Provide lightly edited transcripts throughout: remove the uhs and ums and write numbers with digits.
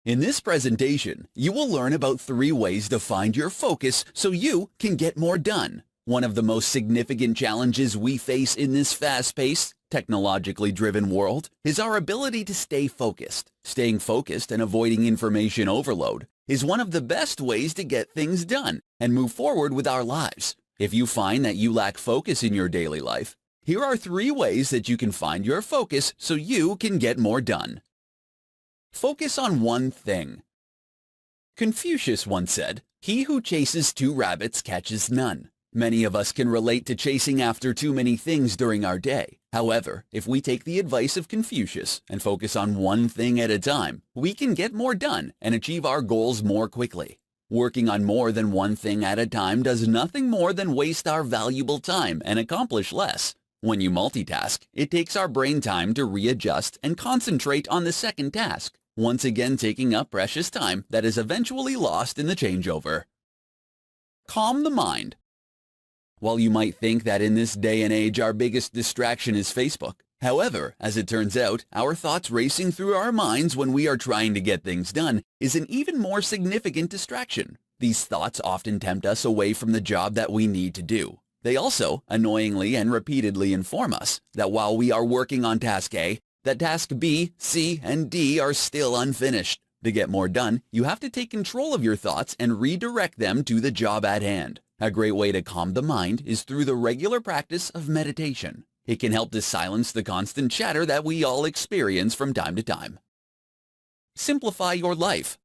In this presentation, you will learn about 3 ways to find your focus so you can get more done. One of the most significant challenges we face in this fast-paced, technologically driven world is our ability to stay focused. Staying focused and avoiding information overload is one of the best ways to get things done and move forward with our lives. If you find that you lack focus in your daily life, here are 3 ways that you can find your focus so you can get more done. Focus on one thing. Confucius once said, "He who chases 2 rabbits catches none." Many of us can relate to chasing after too many things during our day. However, if we take the advice of Confucius and focus on one thing at a time, we can get more done and achieve our goals more quickly. Working on more than one thing at a time does nothing more than waste our valuable time and accomplish less. When you multitask, it takes our brain time to readjust and concentrate on the second task, once again taking up precious time that is eventually lost in the changeover. Calm the mind. While you might think that in this day and age our biggest distraction is Facebook, however, as it turns out, our thoughts racing through our minds when we are trying to get things done is an even more significant distraction. These thoughts often tempt us away from the job that we need to do. They also, annoyingly and repeatedly inform us that while we are working on task A, that task B, C, and D are still unfinished. To get more done, you have to take control of your thoughts and redirect them to the job at hand. A great way to calm the mind is through the regular practice of meditation. It can help to silence the constant chatter that we all experience from time to time. Simplify your life.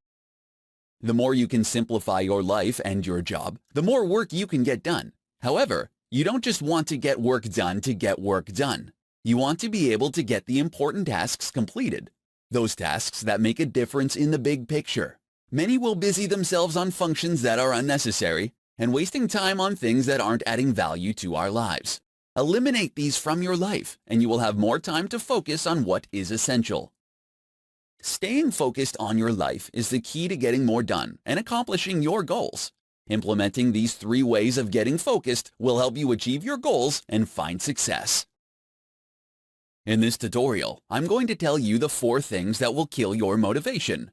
The more you can simplify your life and your job, the more work you can get done. However, you don't just want to get work done to get work done. You want to be able to get the important tasks completed. Those tasks that make a difference in the big picture. Many will busy themselves on functions that are unnecessary and wasting time on things that aren't adding value to our lives. Eliminate these from your life, and you will have more time to focus on what is essential. Staying focused on your life is the key to getting more done and accomplishing your goals. Implementing these 3 ways of getting focused will help you achieve your goals and find success. In this tutorial, I'm going to tell you the 4 things that will kill your motivation.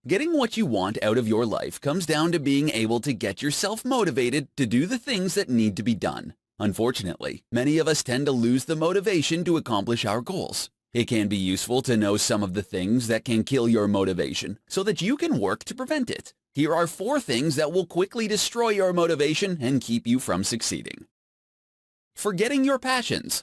Getting what you want out of your life comes down to being able to get yourself motivated to do the things that need to be done. Unfortunately, many of us tend to lose the motivation to accomplish our goals. It can be useful to know some of the things that can kill your motivation so that you can work to prevent it. Here are 4 things that will quickly destroy your motivation and keep you from succeeding. Forgetting your passions.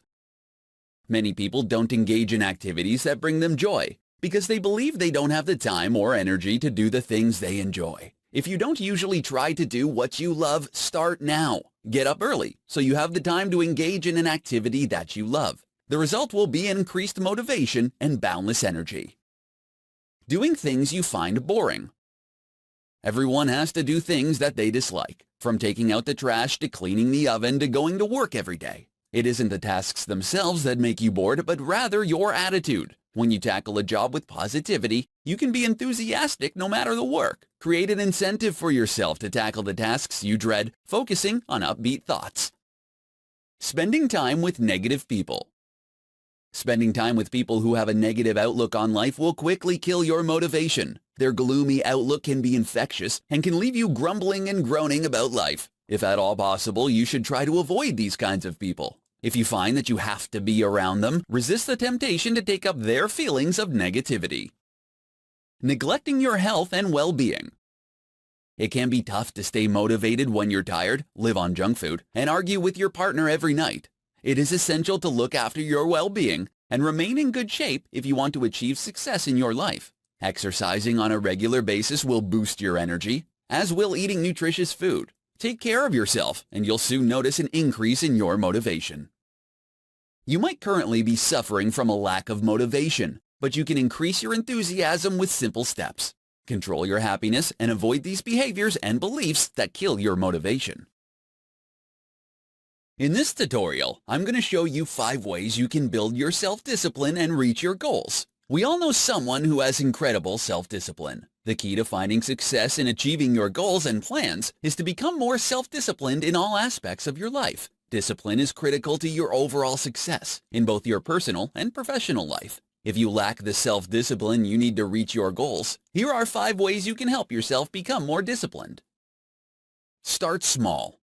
Many people don't engage in activities that bring them joy because they believe they don't have the time or energy to do the things they enjoy. If you don't usually try to do what you love, start now. Get up early so you have the time to engage in an activity that you love. The result will be increased motivation and boundless energy. Doing things you find boring. Everyone has to do things that they dislike, from taking out the trash to cleaning the oven to going to work every day. It isn't the tasks themselves that make you bored, but rather your attitude. When you tackle a job with positivity, you can be enthusiastic no matter the work. Create an incentive for yourself to tackle the tasks you dread, focusing on upbeat thoughts. Spending time with negative people. Spending time with people who have a negative outlook on life will quickly kill your motivation. Their gloomy outlook can be infectious and can leave you grumbling and groaning about life. If at all possible, you should try to avoid these kinds of people. If you find that you have to be around them, resist the temptation to take up their feelings of negativity. Neglecting your health and well-being. It can be tough to stay motivated when you're tired, live on junk food, and argue with your partner every night. It is essential to look after your well-being and remain in good shape if you want to achieve success in your life. Exercising on a regular basis will boost your energy, as will eating nutritious food. Take care of yourself, and you'll soon notice an increase in your motivation. You might currently be suffering from a lack of motivation, but you can increase your enthusiasm with simple steps. Control your happiness and avoid these behaviors and beliefs that kill your motivation. In this tutorial, I'm going to show you 5 ways you can build your self-discipline and reach your goals. We all know someone who has incredible self-discipline. The key to finding success in achieving your goals and plans is to become more self-disciplined in all aspects of your life. Discipline is critical to your overall success in both your personal and professional life. If you lack the self-discipline you need to reach your goals, here are 5 ways you can help yourself become more disciplined. Start small.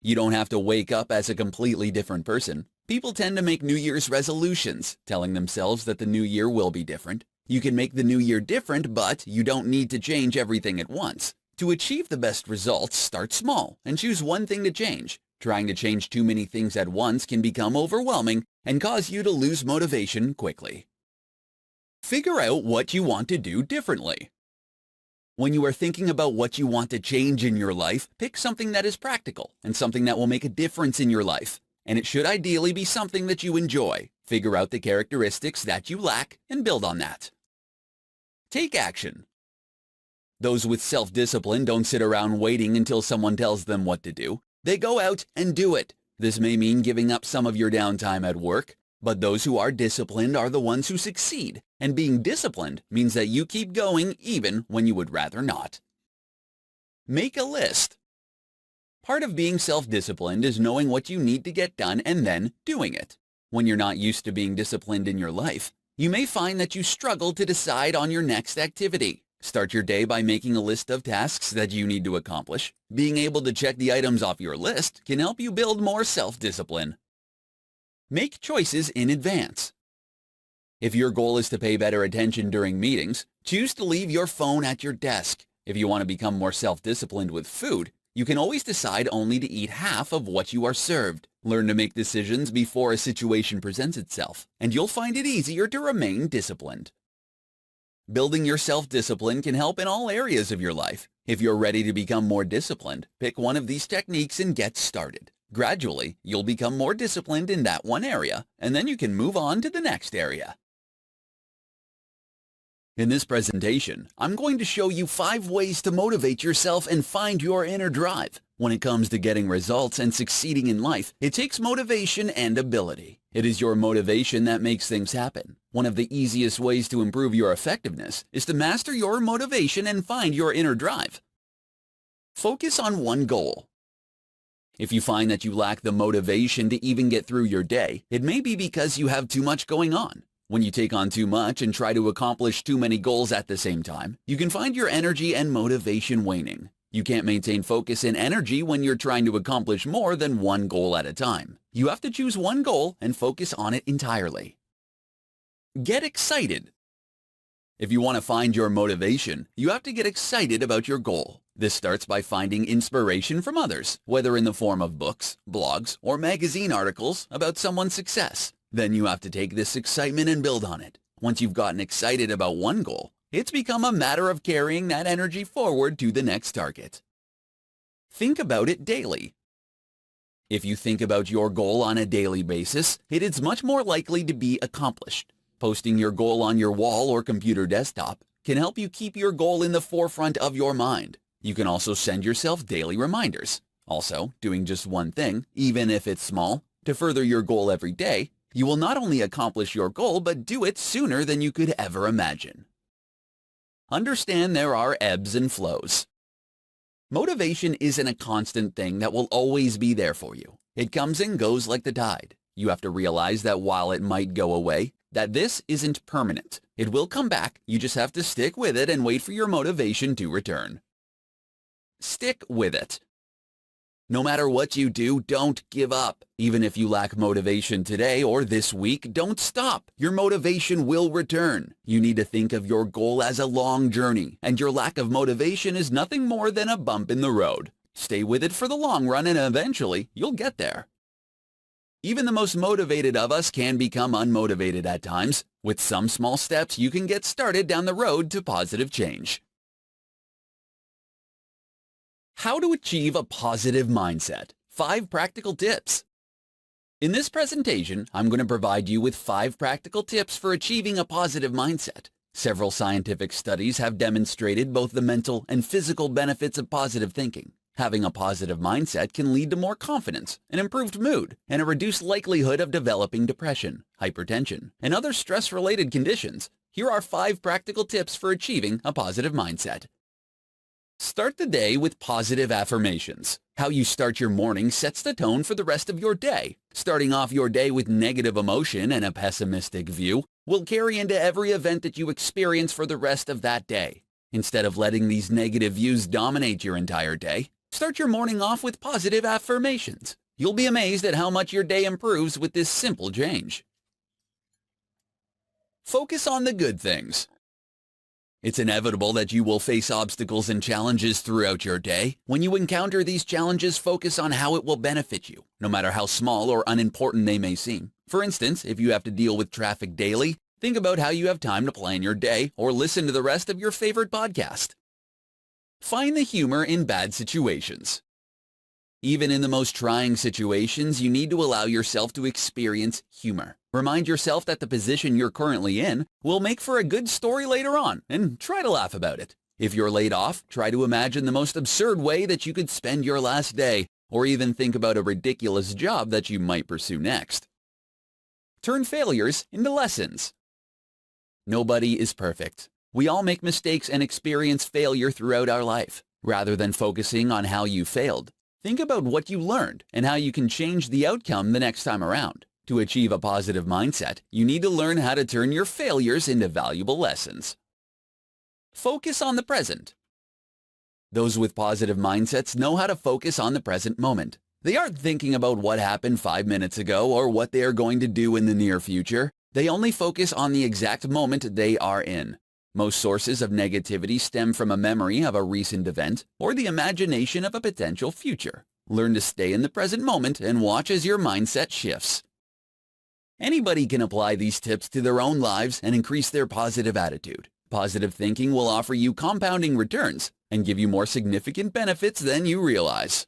You don't have to wake up as a completely different person. People tend to make New Year's resolutions, telling themselves that the new year will be different. You can make the new year different, but you don't need to change everything at once. To achieve the best results, start small and choose one thing to change. Trying to change too many things at once can become overwhelming and cause you to lose motivation quickly. Figure out what you want to do differently. When you are thinking about what you want to change in your life, pick something that is practical and something that will make a difference in your life. And it should ideally be something that you enjoy. Figure out the characteristics that you lack and build on that. Take action. Those with self-discipline don't sit around waiting until someone tells them what to do. They go out and do it. This may mean giving up some of your downtime at work, but those who are disciplined are the ones who succeed, and being disciplined means that you keep going even when you would rather not. Make a list. Part of being self-disciplined is knowing what you need to get done and then doing it. When you're not used to being disciplined in your life, you may find that you struggle to decide on your next activity. Start your day by making a list of tasks that you need to accomplish. Being able to check the items off your list can help you build more self-discipline. Make choices in advance. If your goal is to pay better attention during meetings, choose to leave your phone at your desk. If you want to become more self-disciplined with food, you can always decide only to eat half of what you are served. Learn to make decisions before a situation presents itself, and you'll find it easier to remain disciplined. Building your self-discipline can help in all areas of your life. If you're ready to become more disciplined, pick one of these techniques and get started. Gradually, you'll become more disciplined in that one area, and then you can move on to the next area. In this presentation, I'm going to show you 5 ways to motivate yourself and find your inner drive. When it comes to getting results and succeeding in life, it takes motivation and ability. It is your motivation that makes things happen. One of the easiest ways to improve your effectiveness is to master your motivation and find your inner drive. Focus on one goal. If you find that you lack the motivation to even get through your day, it may be because you have too much going on. When you take on too much and try to accomplish too many goals at the same time, you can find your energy and motivation waning. You can't maintain focus and energy when you're trying to accomplish more than one goal at a time. You have to choose one goal and focus on it entirely. Get excited. If you want to find your motivation, you have to get excited about your goal. This starts by finding inspiration from others, whether in the form of books, blogs, or magazine articles about someone's success. Then you have to take this excitement and build on it. Once you've gotten excited about one goal, it's become a matter of carrying that energy forward to the next target. Think about it daily. If you think about your goal on a daily basis, it is much more likely to be accomplished. Posting your goal on your wall or computer desktop can help you keep your goal in the forefront of your mind. You can also send yourself daily reminders. Also, doing just one thing, even if it's small, to further your goal every day, you will not only accomplish your goal, but do it sooner than you could ever imagine. Understand there are ebbs and flows. Motivation isn't a constant thing that will always be there for you. It comes and goes like the tide. You have to realize that while it might go away, that this isn't permanent. It will come back. You just have to stick with it and wait for your motivation to return. Stick with it. No matter what you do, don't give up. Even if you lack motivation today or this week, don't stop. Your motivation will return. You need to think of your goal as a long journey, and your lack of motivation is nothing more than a bump in the road. Stay with it for the long run, and eventually, you'll get there. Even the most motivated of us can become unmotivated at times. With some small steps, you can get started down the road to positive change. How to achieve a positive mindset. 5 practical tips. In this presentation, I'm going to provide you with 5 practical tips for achieving a positive mindset. Several scientific studies have demonstrated both the mental and physical benefits of positive thinking. Having a positive mindset can lead to more confidence, an improved mood, and a reduced likelihood of developing depression, hypertension, and other stress-related conditions. Here are 5 practical tips for achieving a positive mindset. Start the day with positive affirmations. How you start your morning sets the tone for the rest of your day. Starting off your day with negative emotion and a pessimistic view will carry into every event that you experience for the rest of that day. Instead of letting these negative views dominate your entire day, start your morning off with positive affirmations. You'll be amazed at how much your day improves with this simple change. Focus on the good things. It's inevitable that you will face obstacles and challenges throughout your day. When you encounter these challenges, focus on how it will benefit you, no matter how small or unimportant they may seem. For instance, if you have to deal with traffic daily, think about how you have time to plan your day or listen to the rest of your favorite podcast. Find the humor in bad situations. Even in the most trying situations, you need to allow yourself to experience humor. Remind yourself that the position you're currently in will make for a good story later on, and try to laugh about it. If you're laid off, try to imagine the most absurd way that you could spend your last day, or even think about a ridiculous job that you might pursue next. Turn failures into lessons. Nobody is perfect. We all make mistakes and experience failure throughout our life. Rather than focusing on how you failed, think about what you learned and how you can change the outcome the next time around. To achieve a positive mindset, you need to learn how to turn your failures into valuable lessons. Focus on the present. Those with positive mindsets know how to focus on the present moment. They aren't thinking about what happened 5 minutes ago or what they are going to do in the near future. They only focus on the exact moment they are in. Most sources of negativity stem from a memory of a recent event or the imagination of a potential future. Learn to stay in the present moment and watch as your mindset shifts. Anybody can apply these tips to their own lives and increase their positive attitude. Positive thinking will offer you compounding returns and give you more significant benefits than you realize.